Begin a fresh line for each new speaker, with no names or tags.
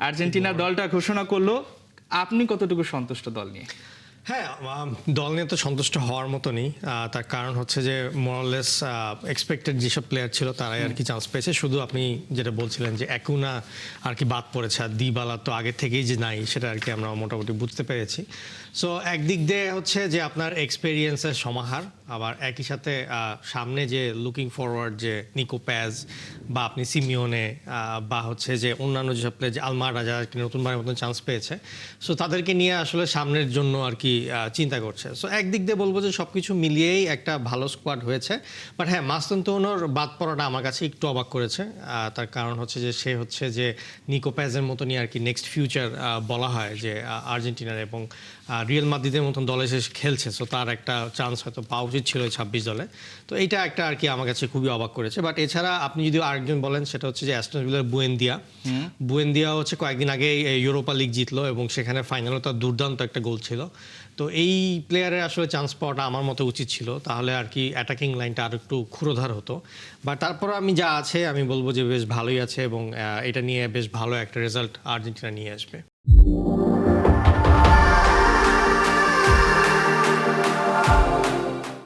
Argentina দলটা ঘোষণা করলো, আপনি কতটুকু সন্তুষ্ট দল নিয়ে?
হ্যাঁ, দল নিয়ে তো সন্তুষ্ট হওয়ার মতনই। তার কারণ হচ্ছে যে মোরালেস এক্সপেক্টেড যেসব প্লেয়ার ছিল তারাই আর কি চান্স পেয়েছে। শুধু আপনি যেটা বলছিলেন যে একুনা আর কি বাদ পড়েছে, আর দিবালা তো আগে থেকেই যে নাই সেটা আর কি আমরা মোটামুটি বুঝতে পেরেছি। সো একদিক দিয়ে হচ্ছে যে আপনার এক্সপেরিয়েন্সের সমাহার, আবার একই সাথে সামনে যে লুকিং ফরওয়ার্ড যে নিকো প্যাজ বা আপনি সিমিওনে বা হচ্ছে যে অন্যান্য যেসব প্লেয়ার যে আলমারা যারা নতুনবারের মতন চান্স পেয়েছে, সো তাদেরকে নিয়ে আসলে সামনের জন্য আর কি চিন্তা করছে। সো একদিক দিয়ে বলবো যে সবকিছু মিলিয়েই একটা ভালো স্কোয়াড হয়েছে। বাট হ্যাঁ, মাস্তানতুনোর বাদ পড়াটা আমার কাছে একটু অবাক করেছে। তার কারণ হচ্ছে যে সে হচ্ছে যে নিকো প্যাজের মতনই আর কি নেক্সট ফিউচার বলা হয় যে আর্জেন্টিনার, এবং রিয়াল মাদ্রিদের মতন দলে সে খেলছে। সো তার একটা চান্স হয়তো পাওয়া উচিত ছিল 26 দলে। তো এইটা একটা আর কি আমার কাছে খুবই অবাক করেছে। বাট এছাড়া আপনি যদি আরেকজন বলেন, সেটা হচ্ছে যে অ্যাস্টন ভিলার বুয়েন্দিয়া হচ্ছে কয়েকদিন আগে ইউরোপা লিগ জিতলো এবং সেখানে ফাইনালে তার দুর্দান্ত একটা গোল ছিল। তো এই প্লেয়ারের আসলে চান্স পাওয়াটা আমার মতো উচিত ছিল, তাহলে আর কি অ্যাটাকিং লাইনটা আর একটু ক্ষুরোধার হতো। বাট তারপর আমি যা আছে আমি বলবো যে বেশ ভালোই আছে, এবং এটা নিয়ে বেশ ভালো একটা রেজাল্ট আর্জেন্টিনা নিয়ে আসবে।